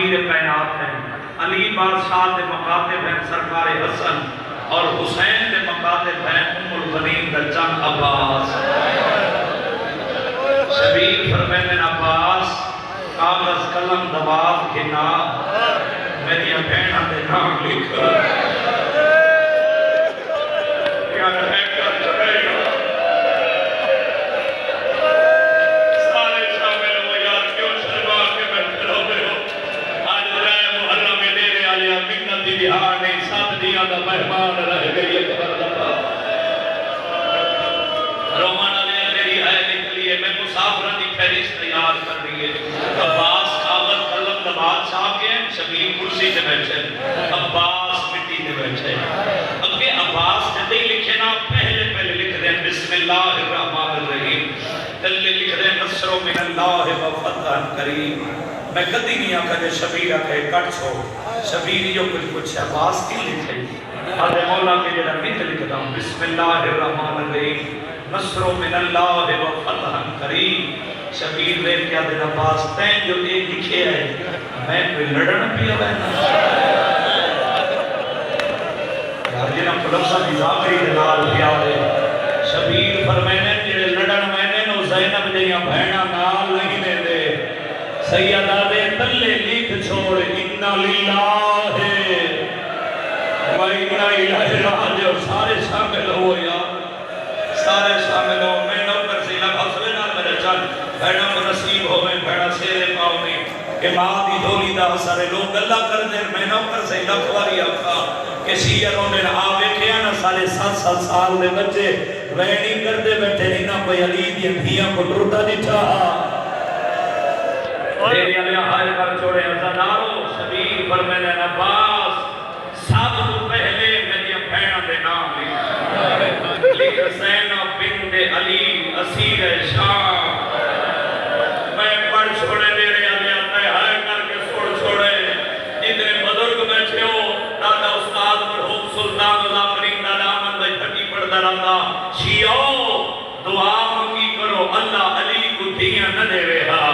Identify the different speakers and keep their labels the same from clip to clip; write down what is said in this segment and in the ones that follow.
Speaker 1: امیر کائنات ہیں، علی بادشاہ دے مکاتب ہیں سرکار حسن، اور حسین دے مکاتب ہیں ام البنین دا چند عباس۔ شبیر فرمیدن عباس کاغذ قلم دواب کے نام میری بہنہ دے نام لکھا، کیا ہے کر چکے گا سارے شامل ہو یار، کیوں شرما کے بیٹھے ہوتے ہو؟ آج رائے محرم میں دینے آلیا منت دی دہار نہیں، ساتھ دیا دا مہمان رہ گئی اکبر دفعہ رومانہ لے میری ہے نکلی ہے، میں مسافرہ دی فہرست تیار کر رہی ہے۔ عباس کاغذ قلم دا بادشاہ کے ہیں، شبیر کرسی سے بیٹھے، عباس مٹی دے بیٹھے۔ اگے عباس جدی لکھے نا پہلے لکھ دیں بسم اللہ الرحمن الرحیم، تلے لکھ دیں نصر من اللہ و فتح کریم۔ میں کدی نہیں آکا جے شبیر آکے کٹ چھو، شبیر جو کچھ عباس کی لکھے آدھے مولا کے جڑا مت لکھتا ہوں بسم اللہ الرحمن الرحیم نصر من اللہ و فتح کریم۔ شبیر نے کیا دن عباس تین جو ایک لکھے ہے میں کوئی لڑن بھی ہوئے نا یار جنہ پلسہ بھی ذاکری دلال بھی آوے۔ شبیر فرمینے جڑے لڑن میں نے نو زینب جیاں بہنہ نال نہیں دے دے، سیدہ دے تلے لکھ چھوڑ اِنَّا لِلَّهِ وَإِنَّا إِلَيْهِ رَاجِعُونَ۔ سارے شامل ہو یار، سارے شامل ہو۔ میں نوکر سے لگ حسوے نہ میرے چل بہنہ کو نصیب ہو میں بہنہ سیرے پاؤں میں کہ ماں دی دھولی دا سارے لوگ اللہ کر دیں۔ میں نوکر سے لکھواری آکھا کہ شیعروں نے آوے کیا نا سارے 7 سال دے بچے وینی کر دے بیٹھے نہیں نا کوئی علی دی انتھیاں کو ٹرٹا نہیں چاہا۔ میری علیہ حال کر چھوڑے ازادارو۔ شبیر فرمینے عباس سب تو پہلے میری بہنہ دے نام لکھ زینب بنت علی اسیر شام۔ میں پڑھ چھوڑے میرے علیہ تیہائے کر کے سوڑ چھوڑے جتنے بزرگ بیٹھے ہو دادا استاد مرحوم سلطان العافرین دا دامن دا جھٹی پڑھ درانا شیعو دعا منگی کرو اللہ علی کو دھیاں نہ دے رہا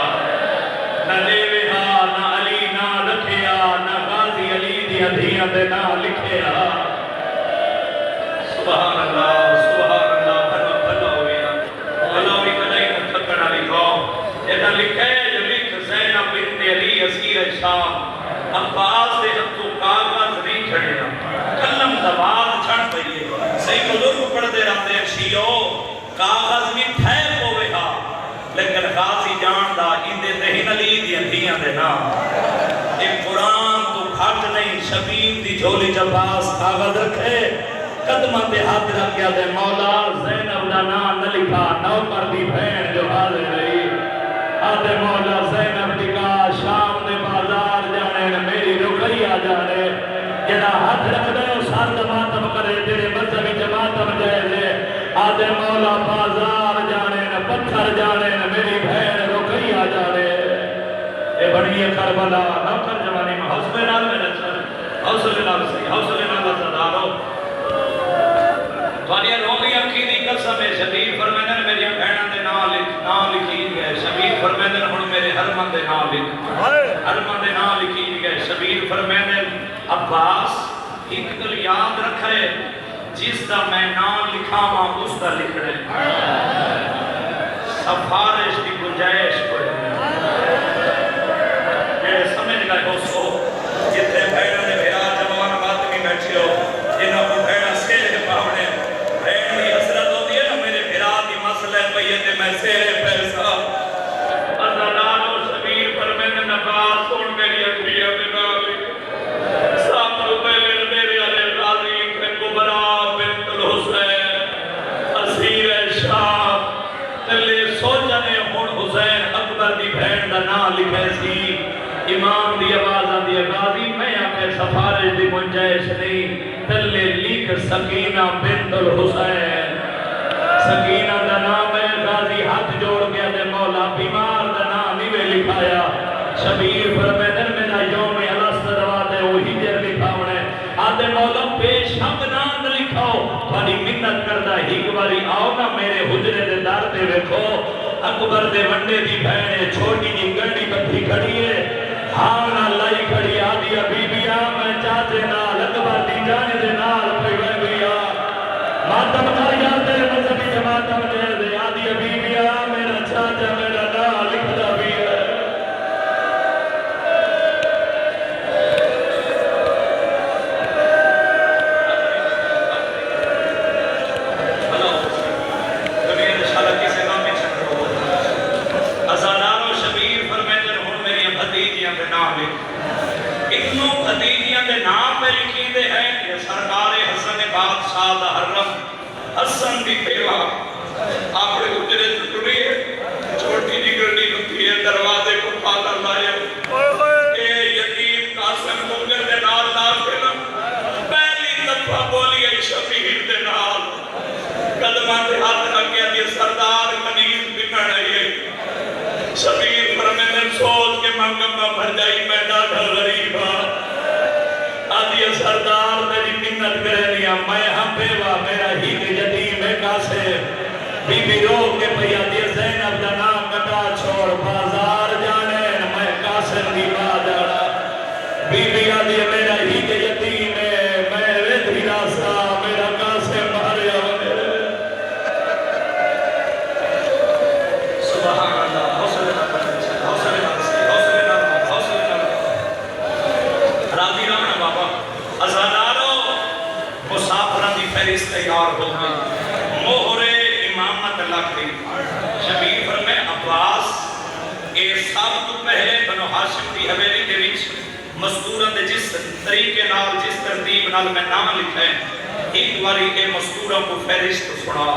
Speaker 1: نہ دے رہا نہ علی نہ رکھیا نہ غازی علی دیا دھیاں دے نہ لکھیا۔ سبحان اللہ سبحان اللہ بھلا بھلا ہویا بھلا ہوئی کدائی متھکڑا لکھو جیسا لکھے جو لکھ زینب بنت علی اسیر شام۔ عباس دے جب تو کاغذ نہیں چھڑیا قلم دباز چھڑ پئیے صحیح بزرگ پڑھ دے رہتے ہیں شیعو کاغذ میں ٹھیک ہوئے ہا لیکن غازی جاندہ اندے دہن علی دیاں دھیاں دے نام۔ ایک قرآن تو کھٹ نہیں شبیر دی جھولی جباس کاغذ رکھے قدمہ دے ہاتھ رکھ گیا دے مولا زینب دا نام نہ لکھا نوکر دی بہن جو حاضر رہی آدھے مولا زینب دی کا شام دے بازار جانے میری رکھیا جانے جنہ ہاتھ رکھ دے اس ہاتھ ماتم کرے تیرے مذہبی جماعتم جائے آدھے مولا بازار جانے پتھر جانے میری بہن رکھیا جانے۔ اے بڑی کربلا نوکر جوانی میں حوصلے نال میں نچر حوصلے نال سی حوصلے نال صدارو توانیہ رومی اکی دی قسم ہے۔ شبیر فرمیدن میری بہنہ دے نام لکھی گئے۔ شبیر فرمیدن ہن میرے حرمن دے نام لکھ حرمن دے نام لکھی گئے۔ شبیر فرمیدن عباس ایک دل یاد رکھے جس دا میں نام لکھا ماں اس دا لکھ رہے سفارش کی گنجائش کوئی میرے سمجھ گئے ہو سو جتنے بھائنہ نے بھیرا جوان بات میں بیٹھے ہو جنہوں کو بھائنہ سیرے پاونے بھائن دی حسرت ہوتی ہے نا میرے بھیرا دی مسئلہ پیدے میں سیرے پیسا ازادان و شبیر فرمیدن عباس سون میری اکبریہ میں نالی ساتھ رو پہلے میرے علی غازی کبرا بنت الحسین اسیر شام تلے سوچنے ہون حسین اکبر دی بہن دا نام لکھے سی امام دی آوازہ دی غازی میں آکے سفارش دی منجائش نہیں تلے لکھ سکینہ بنت الحسین سکینہ دا نام ہے غازی ہاتھ جوڑ گیا دے مولا بیمار دا نام ہی میں لکھایا شبیر فرمیدن میں دا یوم الست دوا دے وہی جر لکھاونے آدھے مولا بے شک نام لکھاؤ بڑی منت کردہ ہیک باری آؤ نا میرے حجرے دے دار دے ویکھو اکبر دے ونڈے دی بہنے چھوٹی جی گڑی بتھی کھڑی ہے ہاں نہ لائی نام لکھ ابنو خدیجیاں دے نام پہ لکھی دے ہیں کہ سرکار حسن بادشاہ دا حرم حسن دی بیوہ آپ نے اجرے ٹوٹی ہے چھوٹی جی گرڈی ہوتی ہے دروازے کو پالا لائے اے یتیم قاسم منگر دے نال داخل پہلی دفعہ بولی ہے شبیر دے نال قدمہ دے ہاتھ رکھے دے سردار کنیز بکڑ ہے شبیر پر میں نے سوچ کے منگمہ بھر جائی میں ڈاٹا غریبا آدھی سردار میری منت کرے لیا میں ہم بیوہ میرا ہی کے یتیم ہے کاسے بی بی رو کے پیا دیا زینب جنا کٹا چھوڑ بازار جانے میں قاسم کی بات جانا بی بی آدھی میرا ہی کے یتیم ہے میں ویدری راسا میرا قاسم ماریا سبحان اللہ حوصلے نہ راضی رہنا بابا ازادارو مسافرہ دی فہرست تیار ہو گئی مہرے امامت اللہ کی شبیر فرمے عباس اے سب تو پہلے بنو ہاشم دی حویلی کے وچ مستورہ دے جس طریقے نال جس ترتیب نال میں نام لکھا ہے ایک باری اے مستورہ کو فہرست سنا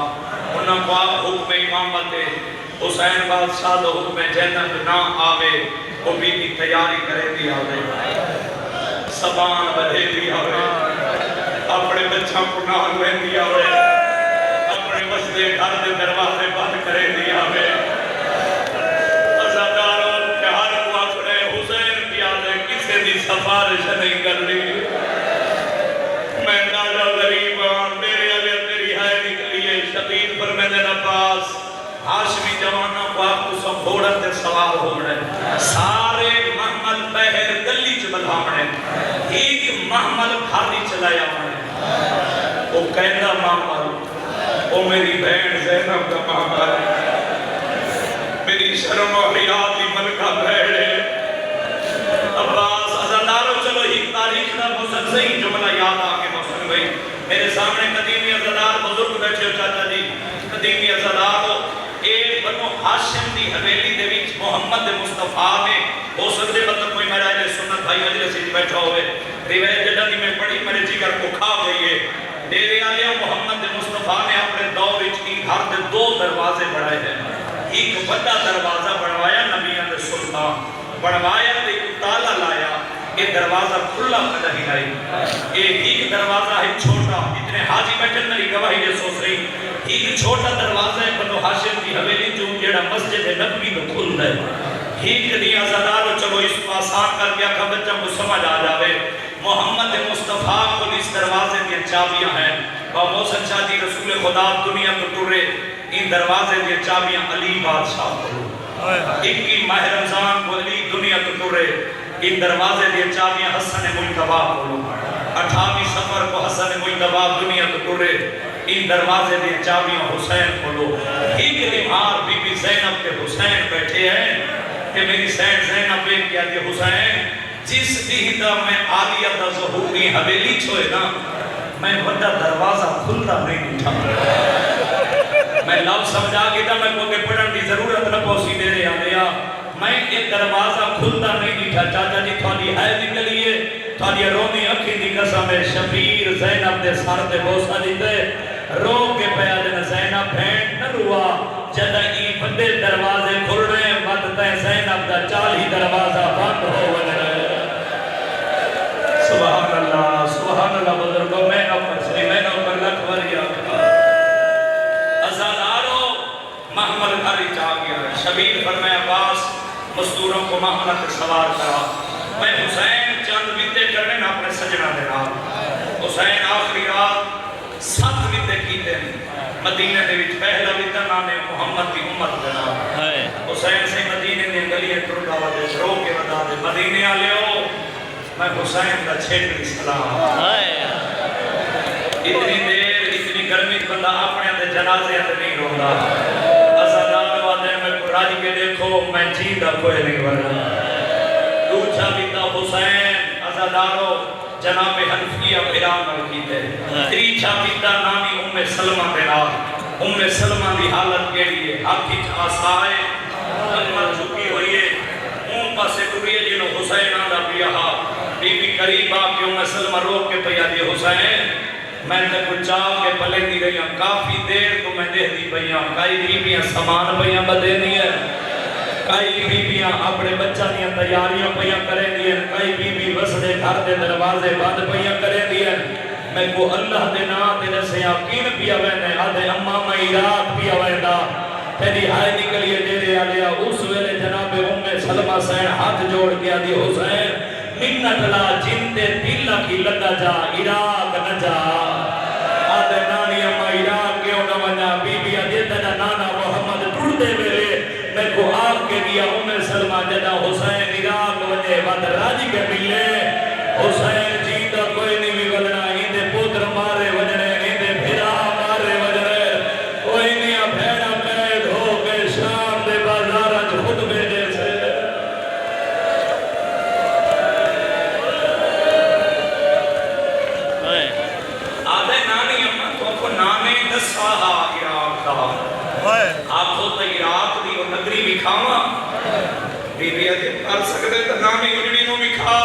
Speaker 1: انہاں کو حکم امامت حسین بادشاہ دو حکم جنت نہ آوے وہ بھی تیاری کرے دی آوے سبان بدھے دی آوے اپنے بچہ کو نال میں دی آوے اپنے مسئلے گھر دے دروازے بند کرے دی آوے ازاداروں کے ہر کو اپنے حسین کی آدھے کسے دی سفارش نہیں کر لی میں ناجا غریبان میرے علیہ تیری ہے نکلیے شدید پر میں دینا پاس ہاشمی جوانوں کو آپ کو سب گھوڑت دے سوال ہو رہے سارے محمد بہر گلی چبلا مڑے ایک محمد خالی چلایا مڑے وہ کہندہ محمد وہ میری بہن زینب کا محمد میری شرم و حیاتی ملکہ بہڑے عباس ازادارو چلو ایک تاریخ دا مسلسل جملہ یاد آگے مسلم بھئی میرے سامنے قدیمی ازادار بزرگ بیٹھے ہو چاہتا جی قدیمی ازادارو ایک بنو ہاشم دی حویلی دے وچ محمد مصطفیٰ میں ہو سکتے مطلب کوئی میرا اہل سنت بھائی مجلس وچ بیٹھا ہوئے روایت جڑا دی میں پڑھی میرے جگر کو کھا گئی ہے ڈیرے والے محمد مصطفیٰ نے اپنے دور وچ کی ہر دے دو دروازے بڑھائے ہیں ایک بڑا دروازہ بڑھوایا نبیوں دے سلطان بڑھوایا تے ایک تالا لایا یہ دروازہ کھلا کھلا ہی لائی ایک دروازہ ہے چھوٹا اتنے حاجی بیٹھن میری گواہی یہ سوچ رہی ایک چھوٹا دروازہ ہے بنو ہاشم کی حویلی جو جیڑا مسجد نبوی میں کھل ہے ایک دی ازادارو چلو اس کو آسان کر گیا کہ بچہ کو سمجھ آ جاوے محمد مصطفیٰ کو اس دروازے کی چابیاں ہیں اور موسن شاہ جی رسول خدا دنیا کو ٹورے ان دروازے کی چابیاں علی بادشاہ کو ایک کی ماہ رمضان کو علی دنیا کو ٹورے ان دروازے کی چابیاں حسن مجتبہ کو 28 سفر کو حسن مجتبہ دنیا کو ٹورے ان دروازے کی چابیاں حسین کو لو ایک نمار بی بی زینب کے حسین بیٹھے ہیں کہ میری سین زینب ایک کیا کہ حسین جس دیدہ میں آلیت ظہوری حویلی چھوئے نا میں بڑا دروازہ کھلتا نہیں اٹھا میں لفظ سمجھا گیا میں کو کہ پڑھن کی ضرورت نہ پوسی دے رہے آلیا میں ایک دروازہ کھلتا نہیں اٹھا چاچا جی تھوڑی ہے نکلیے تھوڑی رونی اکھی دی قسم شبیر زینب دے سار دے بوسا دیتے رو کے پیا دن زینب بھینٹ نہ روا جدہ ای بندے دروازے کھل رہے ہیں مدتے زینب دا 40 دروازہ بند ہو رہے سبحان اللہ بزرگوں میں نوکر سلی میں نوکر لکھوری آگا ازادارو محمد خالی چاہ گیا شبیر فرمائے عباس مستوروں کو محمد سوار کرا میں حسین چند بیتے کرنے نا اپنے سجنہ دینا حسین آخری رات 7 بیتے کیتے ہیں مدینہ دے وچ پہلا بیتا نانے محمد کی امت دینا حسین سے مدینہ نے گلیے تردہ ودے شروع کے ودا دے مدینہ آلے ہو میں حسین کا چھیٹری سلام اتنی دیر اتنی گرمی بندہ اپنے اندر جنازے اندر نہیں روندہ ازادار وعدے میں راج کے دیکھو میں جیدہ کوئی نہیں ورنہ دوچھا بیتا حسین ازادارو جناب حنفیہ پیران کیتے تریچھا بیتا نانی سلمہ دینا سلمہ دی حالت کے لیے ہاتھی آسائے کلمہ چکی ہوئی ہے پاسے ٹوریے جنہوں حسین آدھا پیا بی بی قریب آ کے میں سلمہ روک کے پیا دی حسین میں تے کچھ چاہ کے پلے دی رہی ہوں کافی دیر کو میں دے دی پیا کئی بیبیاں سامان پیا بدے نہیں ہے کئی بیبیاں اپنے بچہ دیا تیاریاں پیا کریں دیا کئی بیبی وسدے گھر دے دروازے بند پیا کریں دیا میں کو اللہ دے نا تیرے سے یقین پیا ویندے آدھے اممہ میں رات پیا ویندہ تیری ہائے نکلیے دیرے آلیا اس ویلے جناب سلمہ سین ہاتھ جوڑ کے آدھی حسین منت لا جنتے دلہ کی لگا جا عراق نہ جا آدھے نانی اممہ عراق کے انہا ونیا بی بی آدھے تینا نانا محمد ٹوڑتے میرے میں کو آپ کے دیا سلمہ جدا حسین عراق ونیا بات راجی کے ملے حسین جیتا کوئی نہیں بھی بلنا ہندے پوتر مارے وجنے ہندے بھیرا مارے وجنے کوئی نہیں بھیڑا قید ہو کے شام دے بازارج خود بھیجے سے آدھے نانی اممہ تو کو نانے دساہا عراق دا آپ کو تو عراق دی اور نگری بھی کھاوا بی بی آدھے کر سکتے تو نامی اجڑی نو بھی کھا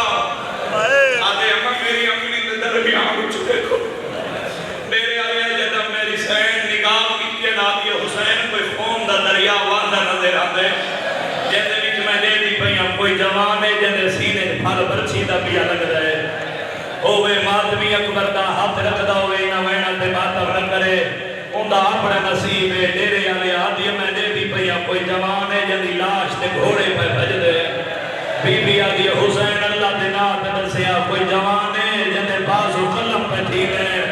Speaker 1: آدھے اممہ میری اپنی ندر بھی آنگو چکے کو میرے آلیا جدہ میری سین نگاہ کیتے نادی حسین کوئی خون دا دریا واندہ نظر آدھے جیسے بھی میں دے دی پہیاں کوئی جوان ہے جیسے سینے پھل برچی دا پیا لگ رہے ہوئے ماتمی اکبر دا ہاتھ رکھ دا ہوئے نہ وینا تے باتر نہ کرے اندہ اپنے نصیب ہے ڈیرے آلے آدھی میں دے دی پہیاں کوئی جوان ہے جیسے لاش تے گھوڑے پہ بھج دے بی بی آدھی حسین اللہ دنات نسیا کوئی جوان ہے جیسے بازو قلم پہ ٹھیک ہے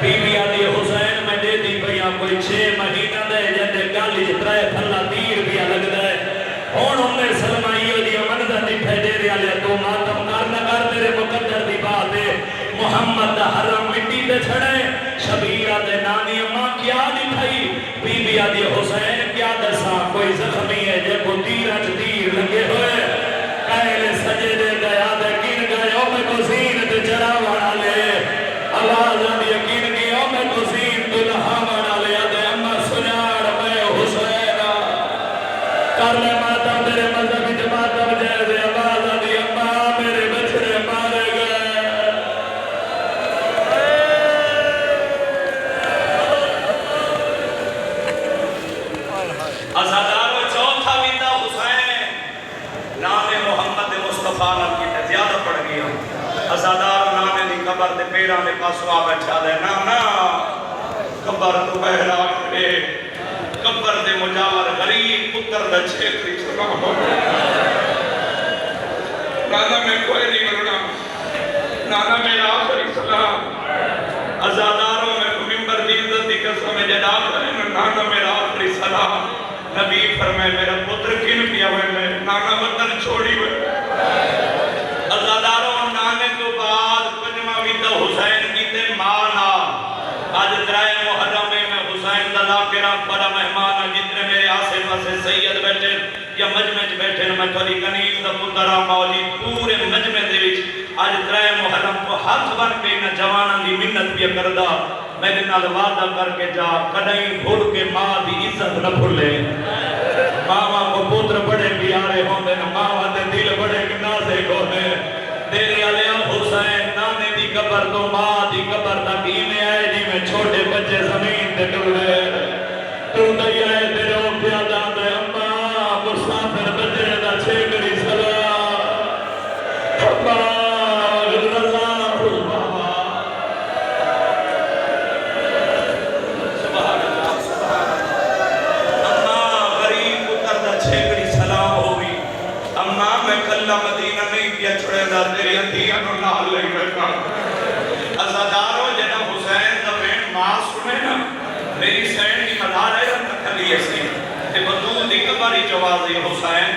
Speaker 1: بی بی آدھی حسین میں دے دی پہیاں کوئی 6 مہینہ دے جیسے گالی جترائے تھلا تیر بھی الگ دے ہون سلمائیو دی منظر دی پھیدے رہا لیا تو ماتم کر نہ کر تیرے مقدر دی بات ہے محمد دا حرم مٹی پہ چھڑے شبیرہ دے نانی اماں کیا دی بھائی بی بی آدھی حسین کیا دسا کوئی زخمی ہے جب وہ تیرہ تیر لگے ہوئے کہلے سجے دے گیا دے کن گئے میں کو زین تے چرا وڑا لے آواز آدھی یقین کی میں کو زین تو لہا وڑا لے آدھے اماں سنیار میں حسین کر لے ماتم تیرے مذہبی جماعتم جیسے آواز آدھی اماں میرے بچڑے مارے گئے ازادارو چوتھا ویدہ حسین نام محمد مصطفیٰ نال کی زیادہ پڑ گیا ازادار نانے دی قبر دے پیران دے پاسوا بیٹھا دے نانا قبر تو بہرا کرے قبر دے مجاور غریب پتر دا چھیتری سلام ہو نانا میں کوئی نہیں کرنا نانا میرا آخری سلام ازاداروں میں کو ممبر دی عزت دی قسم جدا کرے نانا میرا آخری سلام نبی فرمائے میرا پتر کن پیا ہوئے میں نانا وطن چھوڑی ہوئے ازاداروں نانے تو بعد پنجمہ ویدہ حسین کیتے مانا آج درائے محرم میں حسین دا ذاکرہ پڑا مہمانا جتنے میرے آسے پاسے سید بیٹھے یا مجمع بیٹھے میں تھوڑی کنیز دا پترہ مولی پورے مجمع دے وچ آج درائے محرم کو ہاتھ بن کے نہ جوانان دی منت بھی کردہ میں نے نال وعدہ کر کے جا کدائیں بھول کے ماں دی عزت نہ بھولے ماما کو پوتر بڑے پیارے ہوندے نہ ماما دے دل بڑے نازک ہوندے دیرے علیہ حسین نانے دی قبر تو ماں دی قبر تک ہی میں آئے جی میں چھوٹے بچے زمین دے ٹولے تو دئی آئے تیرے اوپیا جاندے اممہ مسافر بچے دا چھیکڑی سلام اممہ مدینہ نہیں کیا چھوڑے دا تیری ہتھیاں نو نال لئی بیٹھا ازادارو جنہ حسین دا بین ماں سنے نا میری سین کی مدار ہے رکھا کھلی ایسی تے بدول دی کباری جوازی حسین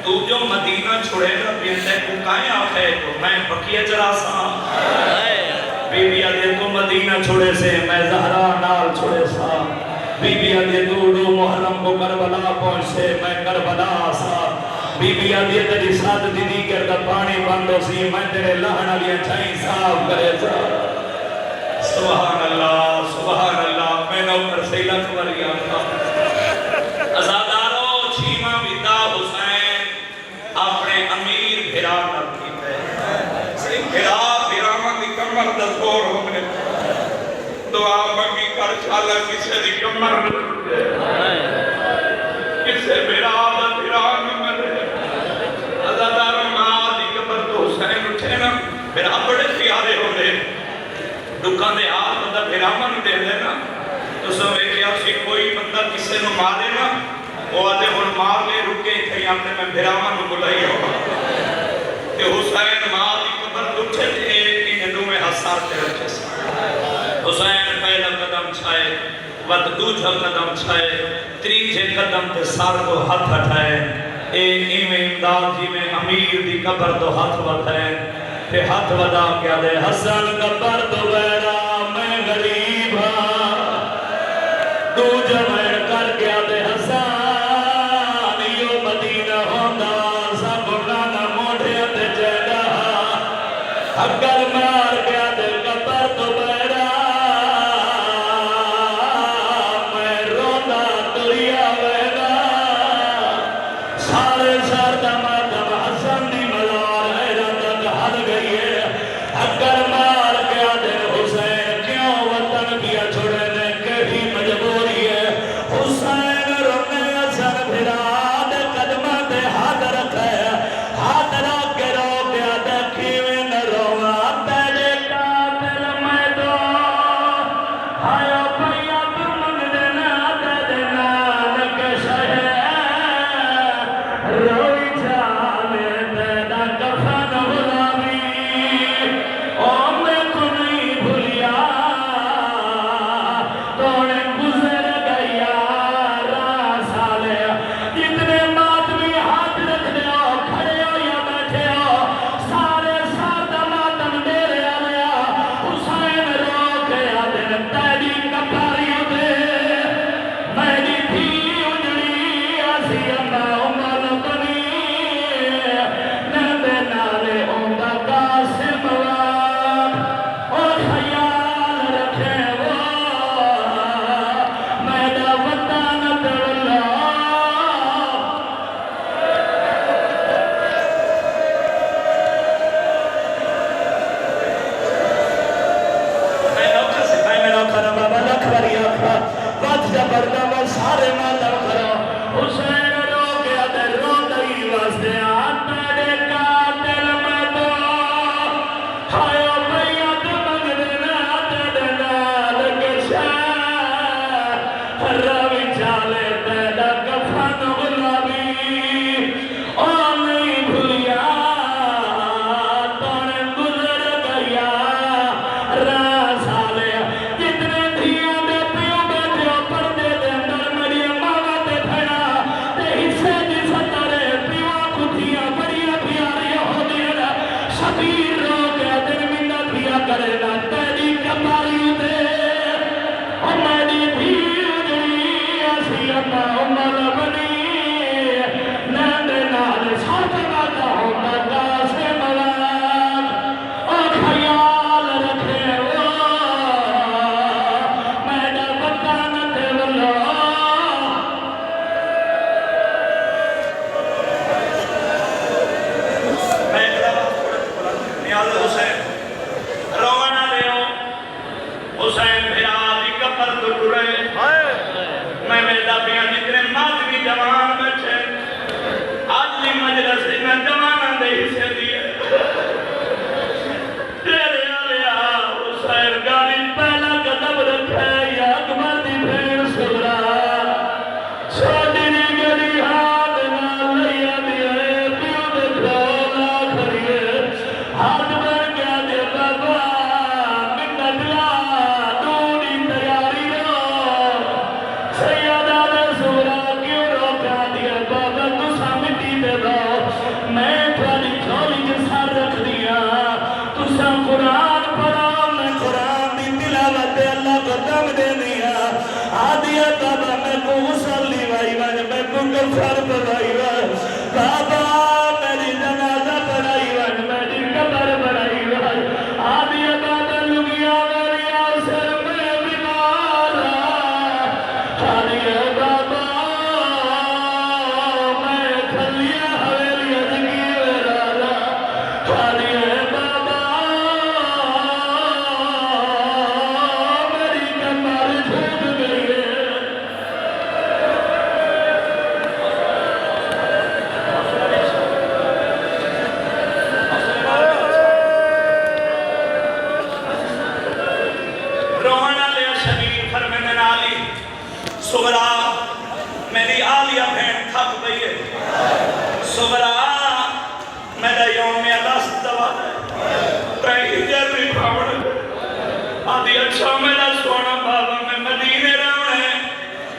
Speaker 1: تو جو مدینہ چھوڑے دا پیندے کو کائیں آخے تو میں بقیہ چرا سا بی بی آدھے تو مدینہ چھوڑے سے میں زہرا نال چھوڑے سا بی بی آدھے تو دو محرم کو کربلا پہنچ سے میں کربلا سا بی بی آدھی تیری ساتھ دیدی کرتا پانی بندو سی میں تیرے لہنا لیا چھائیں صاف کرے جا سبحان اللہ میں نوکر سے لکھ وریا تھا ازادارو چھیمہ بیتا حسین اپنے امیر بھیران اللہ کسے دی کمر نہ ٹوٹے کسے میرا آدھا پیران نہ مرے عزادار ماں دی قبر تو حسین اٹھے نا میرا بڑے پیارے ہونے دکھان دے ہاتھ بندہ پیرامن دے دینا تو سوے کیا سی کوئی بندہ کسے نو مارے نا وہ آدھے ان مار لے رکے تھے اپنے میں پیرامن بلائی ہوگا کہ حسین ماں دی قبر اٹھے تھے انہیں دو میں حسار تے رکھے سے حسین پہلا قدم چھائے ود دوجہ قدم چھائے تریجے قدم تے سار کو ہاتھ ہٹائے ایمیں امداد جی میں امیر دی قبر تو ہاتھ وٹھائے پھر ہاتھ ودا کیا دے حسن قبر تو بیڑا میں غریب ہاں دوجہ میں کر کیا دے حسن یو مدینہ ہوندہ سب گانا موڑے تے جیڑا اگر مار کیا دے قبر تو بیڑا میں روندہ دلیا ویڑا سارے سردہ ماتم حسن دی ملار حیرت تک حد گئی ہے اگر مار کیا دے حسین کیوں وطن کیا چھوڑے نے کبھی مجبوری ہے حسین رونے اثر پھرا دے قدمہ دے ہاتھ رکھے ہاتھ رکھ کے رو کیا دے کھیویں نہ روا تیرے قاتل میں دو آیا پیا تم دینا دے دینا نکش ہے روئی چالے تیرا کفن غلامی او میں کو نہیں بھولیا توڑے گزر گیا راہ سالے جتنے ماتمی ہاتھ رکھ دے ہو کھڑے ہو یا بیٹھے ہو سارے سادہ ماتم میرے آلیا حسین رو کے آدھن تیری کپاریوں دے میری تھی اجڑی آسی اللہ عمر بنی نندے نالے اوندہ قاسم واد اور خیال رکھے وہ میرا وطن دلہ میں نوکر سے میں نوکر بابا لکھ بری آخا وقت جبردہ وہ سارے ماتم کرو حسین رو گیا دے رو دئی واسدے آتا دے قاتل میں دو ہائیو بیعت منگ دینا دے دینا لگشا روی چالے تیرا کفن غلامی او نہیں بھولیا توڑے گزر گیا راہ سالے جتنے دھیاں دے پیو بیٹھے ہو پردے دے اندر میری ماما تے پھڑا تے حصے دی ستارے پیو کھتیاں بڑیاں پیاریاں ہو دیا شبیر رو گیا دن منت پیا کرے نا تیری کپاریوں دے او میری بھی اجڑی ایسی اللہ عمر بنی نندے نال ساتھ باتا ہوندہ قاسم واد اور خیال رکھے وہ میرا وطن دلہ میں نیاز حسین روانہ لے ہو حسین بھیرا دی قبر تو ٹورے میں ملتا پیاں جتنے ماتمی جوان بچے آج لی مجلس میں جوانہ دے حصے دیئے تیرے آلیا حسین گاری پہلا قدم رکھے یا اکبر دی بھین سورا چھوٹی دی گری ہاتھ نہ لیا دیئے پیو دے کھولا کھڑیے ہاتھ بھر گیا دے بابا منت لا دوڑی تیاری رو سیدہ رسولہ کیوں روکا دیا بابا تسا مٹی دے دو میں تھوڑی چھوڑی کے ساتھ رکھ دیا تسا قرآن پڑھا میں قرآن دی تلاوت اللہ کو دم دے دیا آدیا بابا میں کو غسل لی وائی وائی میں کو کفر پڑھائی وائی بابا میری جنازہ پڑھائی وائی میری قبر پڑھائی وائی آدیا بابا لگیا میری آسر میں بیمارا آدیا بابا میں کھلیا حویلی ازگی ویرالا آدیا بابا میری کمر جھوٹ کہیں جر بھی پاؤں آدھی اچھا میرا سونا بابا میں مدینے رہا ہے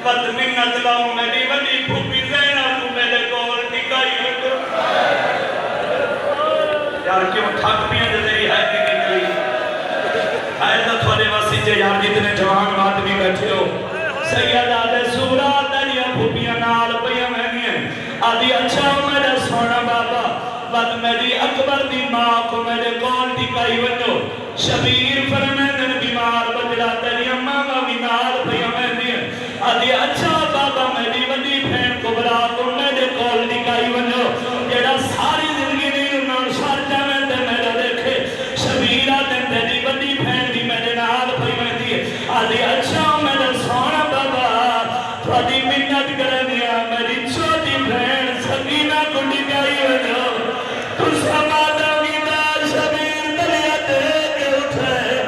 Speaker 1: بد منت لاؤں میری وڈی پھوپی زینب تو میرے کول ٹکائی رکھو یار کیوں تھک پیاں دے تیری ہے کی نکلی ہے تو تھوڑے واسطے یار جتنے جوان آدمی بیٹھے ہو سیدہ دے سورا دریا پھوپیاں نال پیاں میں آدھی اچھا میرا سونا بابا بد میری اکبر دی ماں کو میرے کول ٹکائی ونجو شبیر فرمیدن بیمار بجڑا تیری اممہ بھی نال پیاں میں آدھی اچھا بابا میری وڈی بہن کو بلا کو میرے کول ٹکائی ونجو جیڑا ساری زندگی نہیں انہوں شار جامیں تے میرے دیکھے شبیرہ تے تیری وڈی بہن دی میرے نال پیاں آدھی اچھا میرا سونا بابا تھوڑی منت کرنیا میری چھوٹی بہن سکینہ کو ٹکائی ونجو تو سمادہ گیدہ شبیر دلیا دے کے اٹھے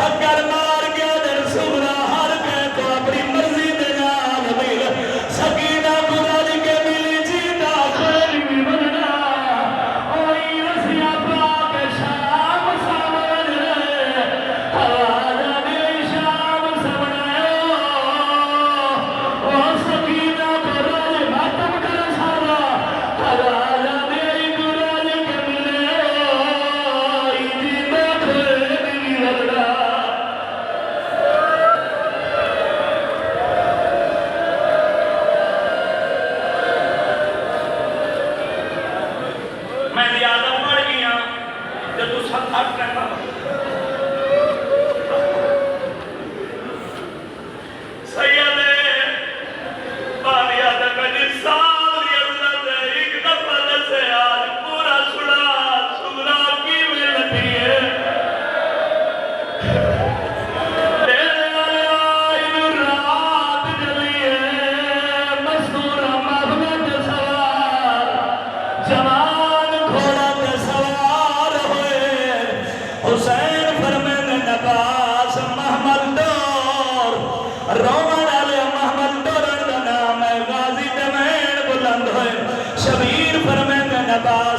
Speaker 1: اگر مار گیا در سورا ہر میں تو اپنی مرضی دے نال مل سکینہ کو راج کے ملی جیتا خیر بھی بننا اوہی رسیہ پاک شام سامن رہے حوالہ بھی شام سمنے او سکینہ کو راج باتم کر سارا حوالہ بھی راج کے ملے اوہی جیتا خیر بھی بننا میں زیادہ پڑھ گیا جو تو سب تھک کرتا سیدے باری آدھے میں ساری عزت ہے ایک دفعہ جیسے آج پورا سورا کی ملتی ہے تیرے آئی رات جلیے مستورہ محمد سوار جوان گھوڑا تے سوار ہوئے حسین فرمین نباس محمد دور رومن علی محمد دور نام غازی دمین بلند ہوئے شبیر فرمین نباس